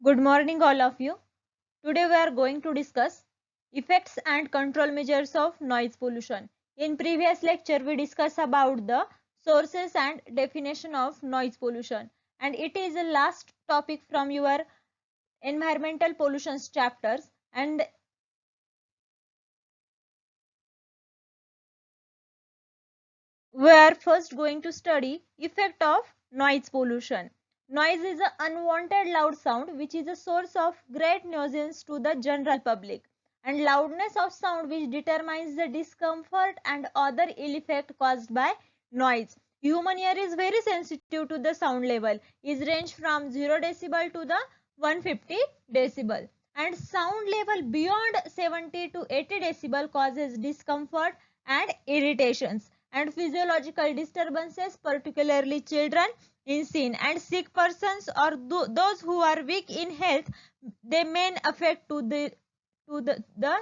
Good morning, all of you. Today we are going to discuss effects and control measures of noise pollution. In previous lecture, we discussed about the sources and definition of noise pollution, and it is the last topic from your environmental pollution chapters. And we are first going to study effect of noise pollution. Noise is an unwanted loud sound which is a source of great nuisance to the general public, and loudness of sound which determines the discomfort and other ill effect caused by noise. Human ear is very sensitive to the sound level, is range from 0 decibel to the 150 decibel, and sound level beyond 70 to 80 decibel causes discomfort and irritations and physiological disturbances, particularly children, in sin and sick persons or those who are weak in health. They may affect to the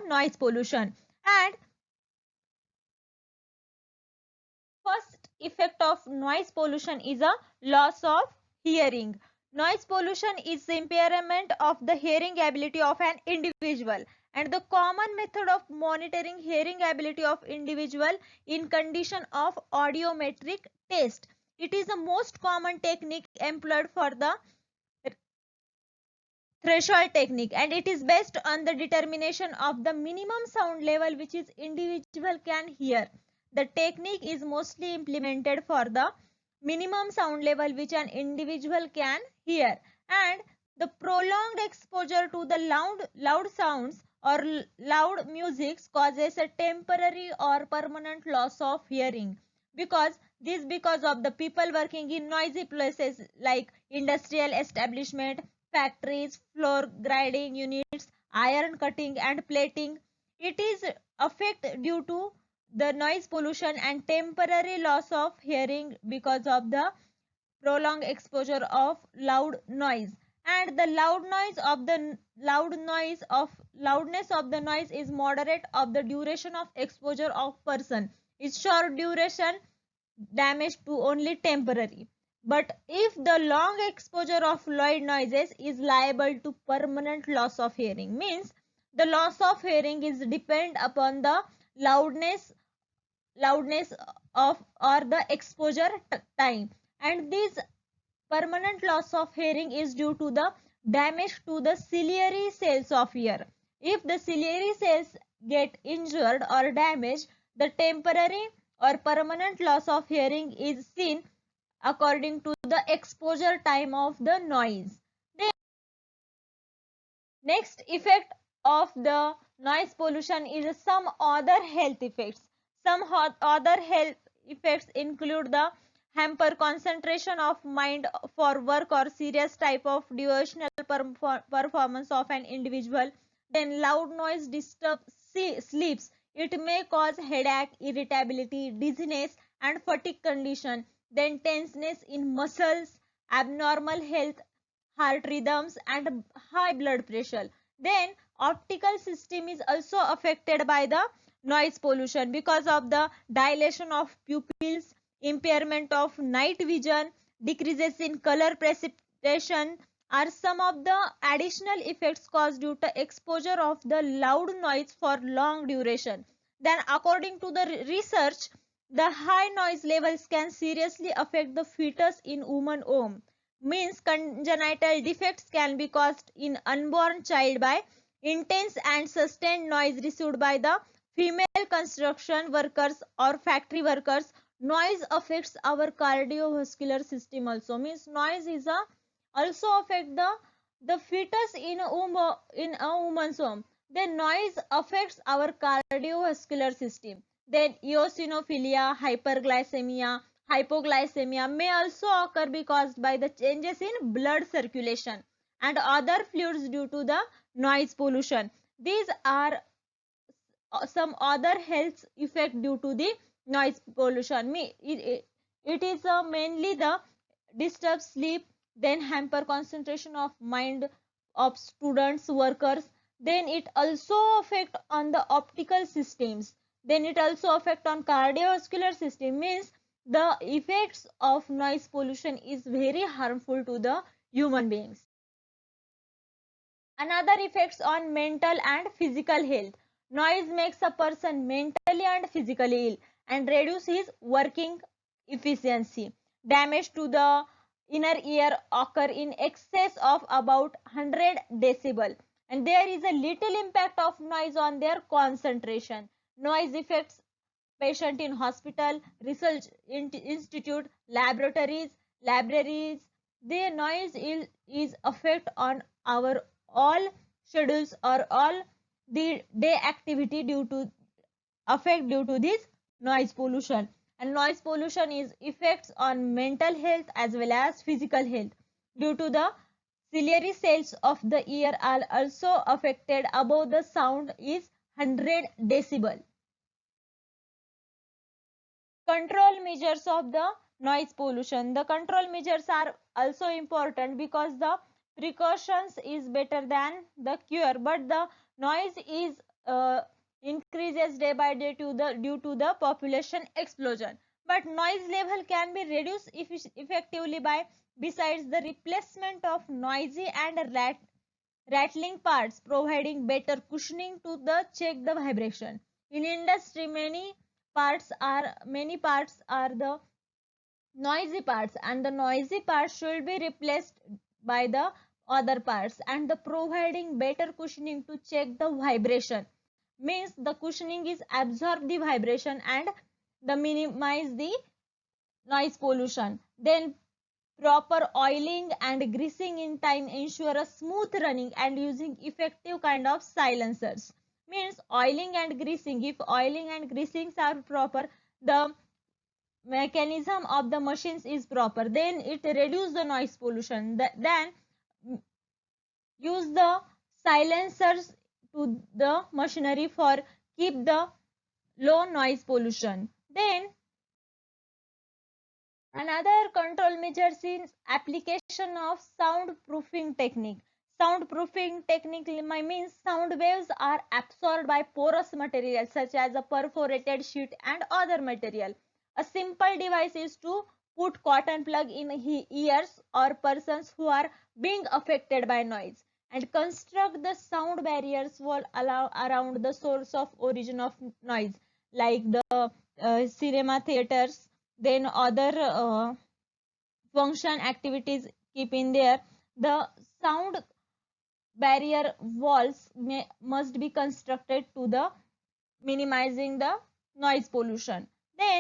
noise pollution. And first effect of noise pollution is a loss of hearing. Noise pollution is the impairment of the hearing ability of an individual, and the common method of monitoring hearing ability of individual in condition of audiometric test. It is the most common technique employed for the threshold technique, and it is based on the determination of the minimum sound level which is individual can hear. The technique is mostly implemented for the minimum sound level which an individual can hear, and the prolonged exposure to the loud sounds or loud music causes a temporary or permanent loss of hearing, because of the people working in noisy places like industrial establishment, factories, floor grinding units, iron cutting and plating. It is affect due to the noise pollution and temporary loss of hearing because of the prolonged exposure of loud noise. And the loudness of the noise is moderate of the duration of exposure of person. It's short duration damage to only temporary. But if the long exposure of loud noises is liable to permanent loss of hearing, means the loss of hearing is depend upon the loudness of or the exposure time, and this permanent loss of hearing is due to the damage to the ciliary cells of ear. If the ciliary cells get injured or damaged, the temporary or permanent loss of hearing is seen according to the exposure time of the noise. The next effect of the noise pollution is some other health effects. Some other health effects include the hamper concentration of mind for work or serious type of devotional performance of an individual. Then loud noise disturbs sleeps. It may cause headache, irritability, dizziness and fatigue condition. Then tenseness in muscles, abnormal health, heart rhythms and high blood pressure. Then optical system is also affected by the noise pollution because of the dilation of pupils, impairment of night vision, decreases in color precipitation are some of the additional effects caused due to exposure of the loud noise for long duration. Then according to the research, the high noise levels can seriously affect the fetus in woman womb. Means congenital defects can be caused in unborn child by intense and sustained noise received by the female construction workers or factory workers. Noise affects our cardiovascular system also, means noise is a also affect the fetus in a woman's womb. Then noise affects our cardiovascular system. Then eosinophilia, hyperglycemia, hypoglycemia may also occur because by the changes in blood circulation and other fluids due to the noise pollution. These are some other health effect due to the noise pollution. It is mainly the disturb sleep, then hamper concentration of mind of students, workers. Then it also affect on the optical systems. Then it also affect on cardiovascular system, means the effects of noise pollution is very harmful to the human beings. Another effects on mental and physical health. Noise makes a person mentally and physically ill and reduce his working efficiency. Damage to the inner ear occur in excess of about 100 decibel, and there is a little impact of noise on their concentration. Noise affects patient in hospital, research institute, laboratories, libraries. The noise is effect on our all schedules or all the day activity due to affect due to this noise pollution. And noise pollution is effects on mental health as well as physical health due to the ciliary cells of the ear are also affected above the sound is 100 decibel. Control measures of the noise pollution. The control measures are also important because the precautions is better than the cure, but the noise is increases day by day due to the population explosion. But noise level can be reduced effectively by besides the replacement of noisy and rattling parts, providing better cushioning to the check the vibration. In industry, many parts are the noisy parts, and the noisy parts should be replaced by the other parts, and the providing better cushioning to check the vibration means the cushioning is absorb the vibration and the minimize the noise pollution. Then proper oiling and greasing in time ensure a smooth running and using effective kind of silencers. Means oiling and greasing, if oiling and greasings are proper, the mechanism of the machines is proper, then it reduce the noise pollution. Then use the silencers to the machinery for keep the low noise pollution. Then another control measure is application of soundproofing technique. Soundproofing technique means sound waves are absorbed by porous material such as a perforated sheet and other material. A simple device is to put cotton plug in ears or persons who are being affected by noise and construct the sound barriers wall around the source of origin of noise like the cinema theaters, then other function activities keep in there. The sound barrier walls must be constructed to the minimizing the noise pollution. Then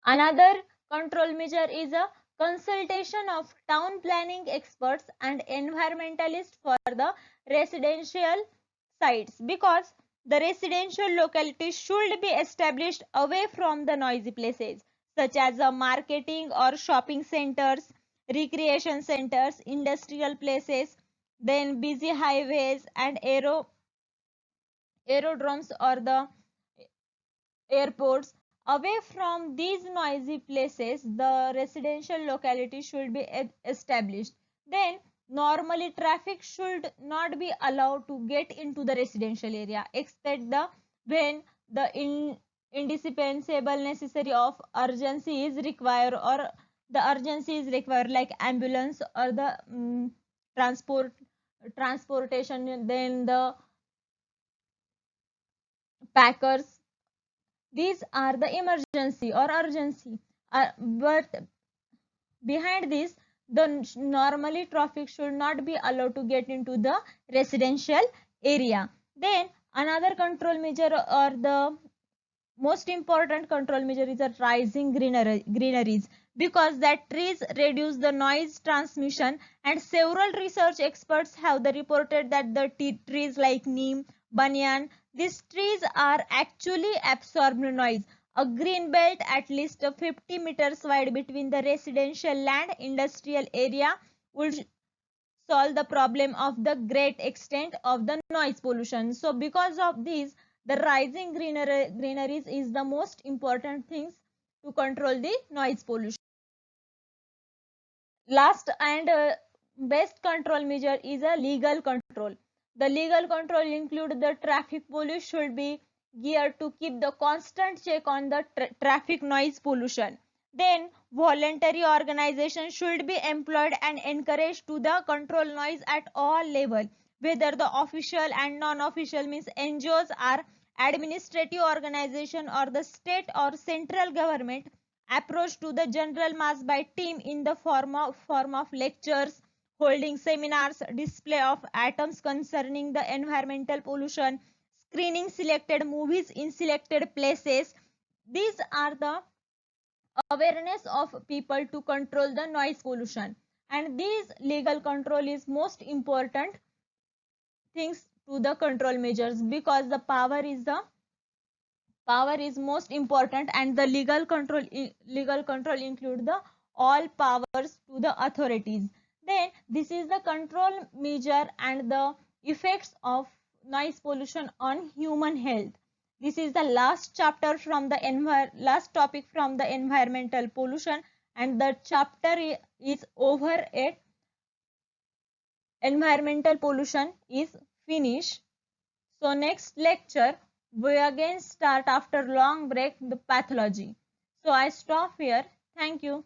another control measure is a consultation of town planning experts and environmentalists for the residential sites, because the residential localities should be established away from the noisy places such as marketing or shopping centers, recreation centers, industrial places, then busy highways and aerodromes or the airports. Away from these noisy places, the residential locality should be established. Then, normally traffic should not be allowed to get into the residential area, except when the indispensable necessary of urgency is required, or the urgency is required, like ambulance or the transportation. Then the packers, these are the emergency or urgency. But behind this, the normally traffic should not be allowed to get into the residential area. Then another control measure or the most important control measure is a rising greeneries, because that trees reduce the noise transmission, and several research experts have reported that the trees like neem, banyan, these trees are actually absorbed noise. A green belt at least 50 meters wide between the residential land industrial area would solve the problem of the great extent of the noise pollution. So because of this, the rising greeneries is the most important things to control the noise pollution. Last and best control measure is a legal control. The legal control include the traffic police should be geared to keep the constant check on the traffic noise pollution. Then voluntary organization should be employed and encouraged to the control noise at all level, whether the official and non-official means NGOs are administrative organization or the state or central government approach to the general mass by team in the form of lectures, holding seminars, display of items concerning the environmental pollution, screening selected movies in selected places. These are the awareness of people to control the noise pollution, and this legal control is most important things to the control measures, because the power is most important, and the legal control include the all powers to the authorities. Then this is the control measure and the effects of noise pollution on human health. This is the last chapter from the last topic from the environmental pollution, and the chapter is over it. Environmental pollution is finished. So next lecture we again start after long break the pathology. So I stop here. Thank you.